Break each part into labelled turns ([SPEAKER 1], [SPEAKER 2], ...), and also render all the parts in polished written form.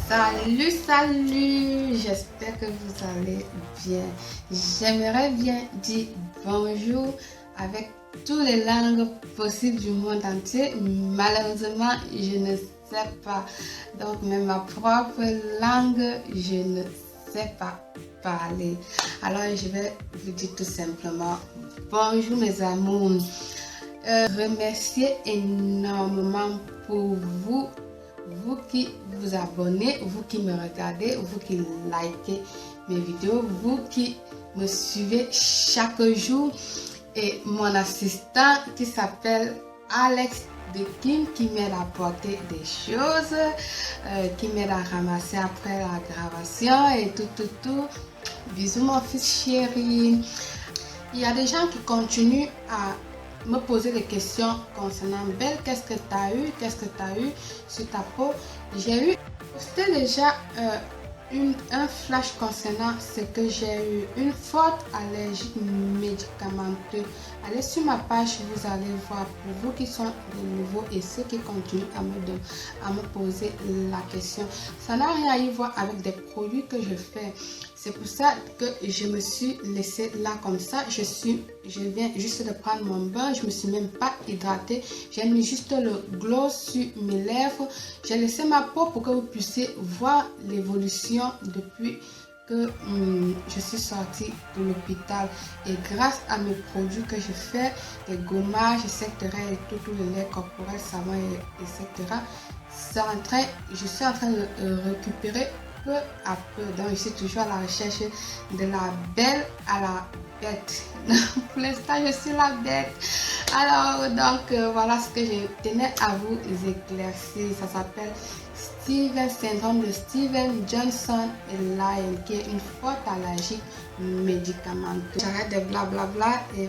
[SPEAKER 1] Salut, salut, j'espère que vous allez bien. J'aimerais bien dire bonjour avec toutes les langues possibles du monde entier. Malheureusement, je ne sais pas. Donc, même ma propre langue, je ne sais pas parler. Alors, je vais vous dire tout simplement bonjour mes amours. Remercier énormément pour vous qui vous abonnez, vous qui me regardez, vous qui likez mes vidéos, vous qui me suivez chaque jour, et mon assistant qui s'appelle Alex de Kim qui m'aide à porter des choses, qui m'aide à ramasser après la gravation et tout. Bisous mon fils chéri. Il y a des gens qui continuent à me poser des questions concernant Belle. Qu'est-ce que tu as eu? Qu'est-ce que tu as eu sur ta peau? J'ai eu, c'était déjà un flash concernant ce que j'ai eu, une forte allergie médicamenteuse. Allez sur ma page, vous allez voir, pour vous qui sont de nouveau et ceux qui continuent à me poser la question. Ça n'a rien à y voir avec des produits que je fais. C'est pour ça que je me suis laissée là comme ça. Je viens juste de prendre mon bain. Je me suis même pas hydratée. J'ai mis juste le gloss sur mes lèvres. J'ai laissé ma peau pour que vous puissiez voir l'évolution depuis que je suis sortie de l'hôpital. Et grâce à mes produits que je fais, les gommages, etc. et tout le lait corporel, savon, etc. Je suis en train de récupérer peu à peu. Donc je suis toujours à la recherche de la belle à la bête. Pour l'instant je suis la bête. Alors donc voilà ce que je tenais à vous éclaircir. Ça s'appelle syndrome de Steven Johnson et Lyme, qui est une forte allergie médicamenteuse. J'arrête de blablabla et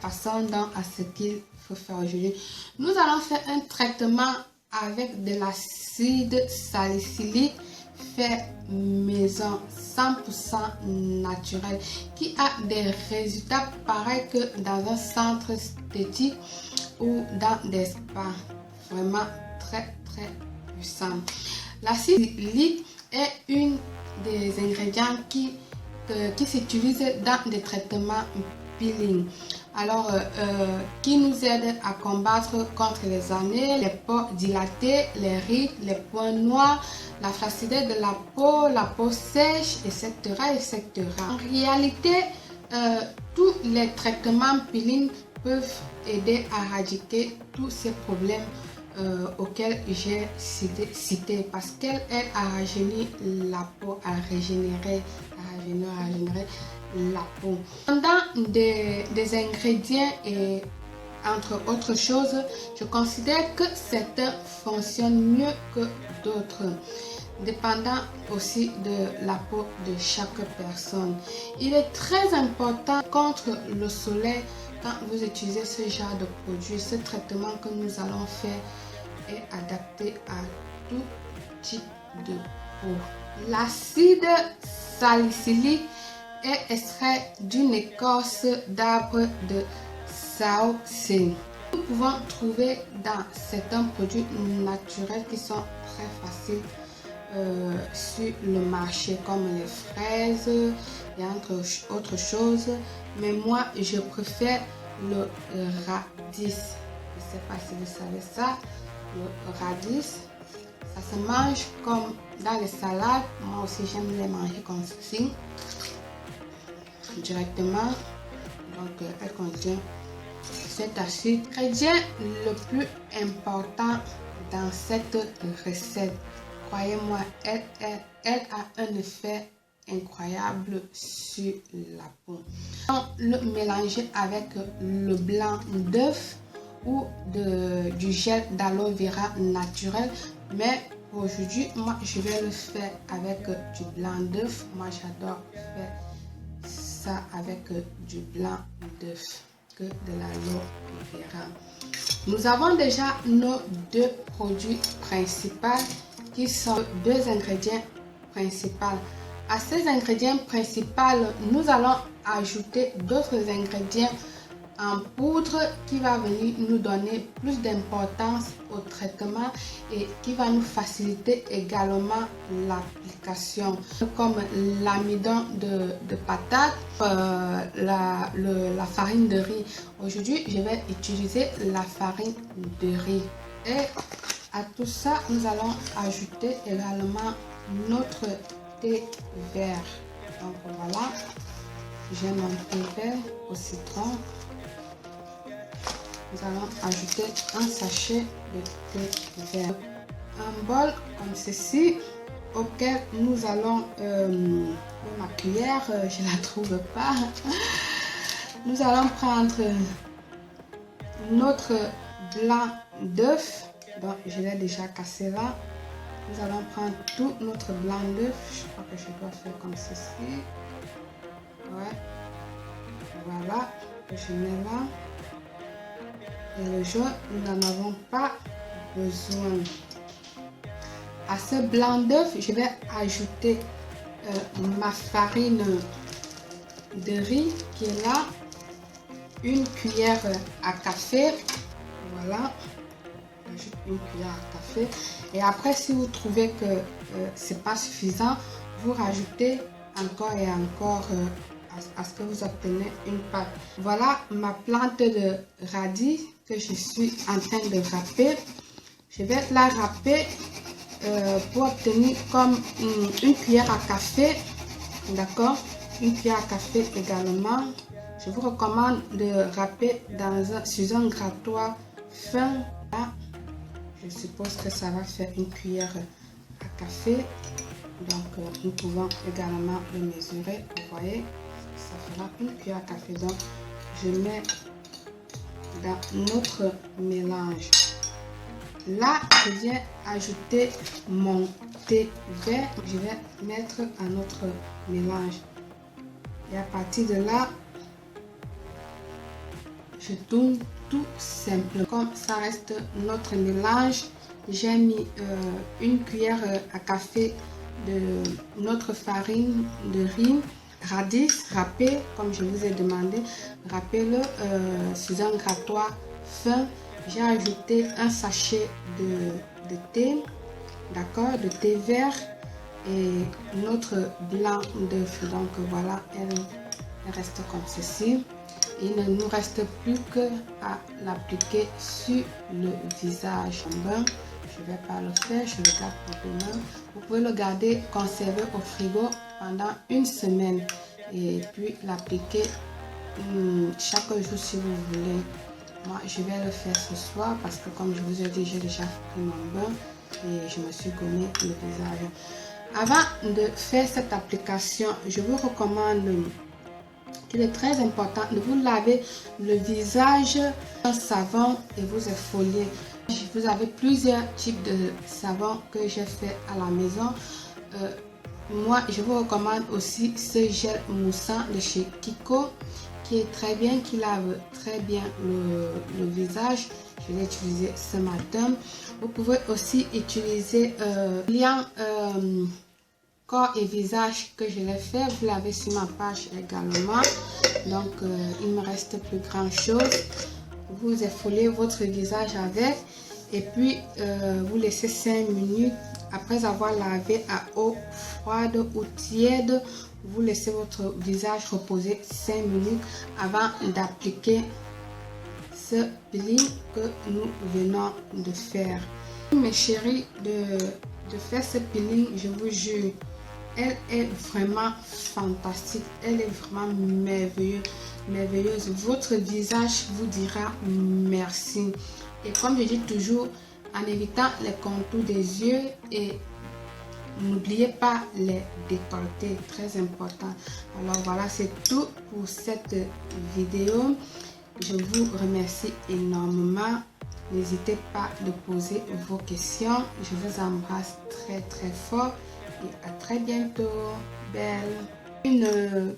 [SPEAKER 1] passons donc à ce qu'il faut faire aujourd'hui. Nous allons faire un traitement avec de l'acide salicylique fait maison 100% naturel qui a des résultats pareils que dans un centre esthétique ou dans des spas. Vraiment très puissant. L'acide salicylique est une des ingrédients qui s'utilise dans des traitements peeling. Alors, qui nous aide à combattre contre les acnés, les pores dilatés, les rides, les points noirs, la flaccidité de la peau sèche, etc. En réalité, tous les traitements peeling peuvent aider à éradiquer tous ces problèmes auxquels j'ai cité, parce qu'elle aide à rajeunir la peau, à régénérer la peau. Pendant des ingrédients et entre autres choses, je considère que certains fonctionnent mieux que d'autres, dépendant aussi de la peau de chaque personne. Il est très important contre le soleil quand vous utilisez ce genre de produit. Ce traitement que nous allons faire est adapté à tout type de peau. L'acide salicylique est extrait d'une écorce d'arbre de Saosin. Nous pouvons trouver dans certains produits naturels qui sont très faciles sur le marché, comme les fraises et entre autres choses. Mais moi, je préfère le radis. Je ne sais pas si vous savez ça. Le radis, ça se mange comme dans les salades. Moi aussi, j'aime les manger comme ceci, directement. Donc, elle contient cet acide. L'ingrédient le plus important dans cette recette, croyez-moi, elle a un effet incroyable sur la peau. On le mélanger avec le blanc d'œuf ou du gel d'aloe vera naturel, mais aujourd'hui moi je vais le faire avec du blanc d'œuf. Moi j'adore faire ça avec du blanc d'œuf que de l'aloe vera. Nous avons déjà nos deux produits principaux qui sont deux ingrédients principaux. À ces ingrédients principaux, nous allons ajouter d'autres ingrédients en poudre qui va venir nous donner plus d'importance au traitement et qui va nous faciliter également l'application, comme l'amidon de patate, la farine de riz. Aujourd'hui, je vais utiliser la farine de riz. Et à tout ça, nous allons ajouter également notre thé vert. Donc voilà, j'ai mon thé vert au citron. Nous allons ajouter un sachet de thé vert. Un bol comme ceci auquel nous allons ma cuillère, je la trouve pas. Nous allons prendre notre blanc d'œuf. Donc je l'ai déjà cassé là. Nous allons prendre tout notre blanc d'œuf. Je crois que je dois faire comme ceci. Ouais. Voilà, je mets là. Et le jaune, nous n'en avons pas besoin. À ce blanc d'œuf, je vais ajouter ma farine de riz qui est là. Une cuillère à café. Voilà. J'ajoute une cuillère à café. Et après, si vous trouvez que c'est pas suffisant, vous rajoutez encore et encore à ce que vous obtenez une pâte. Voilà ma plante de radis que je suis en train de râper. Je vais la râper pour obtenir comme une cuillère à café. D'accord? Une cuillère à café également. Je vous recommande de râper sur un grattoir fin. Là, je suppose que ça va faire une cuillère à café. Donc, nous pouvons également le mesurer. Vous voyez, ça fera une cuillère à café. Donc, je mets dans notre mélange. Là, je viens ajouter mon thé vert. Je vais mettre à notre mélange. Et à partir de là, je tourne tout simplement. Comme ça reste notre mélange, j'ai mis une cuillère à café de notre farine de riz, radis râpé, comme je vous ai demandé. Râpez-le sur un grattoir fin. J'ai ajouté un sachet de thé, d'accord, de thé vert et notre blanc d'œuf. Donc voilà, elle reste comme ceci. Il ne nous reste plus qu'à l'appliquer sur le visage. Je ne vais pas le faire, je le garde pour demain. Vous pouvez le garder conservé au frigo pendant une semaine et puis l'appliquer chaque jour si vous voulez. Moi, je vais le faire ce soir parce que comme je vous ai dit, j'ai déjà pris mon bain et je me suis gommé le visage. Avant de faire cette application, je vous recommande qu'il est très important de vous laver le visage en savon et vous exfolier. Vous avez plusieurs types de savon que j'ai fait à la maison. Moi, je vous recommande aussi ce gel moussant de chez Kiko qui est très bien, qui lave très bien le visage. Je l'ai utilisé ce matin. Vous pouvez aussi utiliser lien corps et visage que je l'ai fait. Vous l'avez sur ma page également. Donc, il ne me reste plus grand chose. Vous exfoliez votre visage avec et puis vous laissez 5 minutes. Après avoir lavé à eau froide ou tiède, vous laissez votre visage reposer 5 minutes avant d'appliquer ce peeling que nous venons de faire. Mes chéris, de faire ce peeling, je vous jure, elle est vraiment fantastique, elle est vraiment merveilleuse. Votre visage vous dira merci. Et comme je dis toujours, en évitant les contours des yeux et n'oubliez pas les décolletés, très important. Alors voilà, c'est tout pour cette vidéo. Je vous remercie énormément. N'hésitez pas de poser vos questions. Je vous embrasse très fort et à très bientôt. Belle.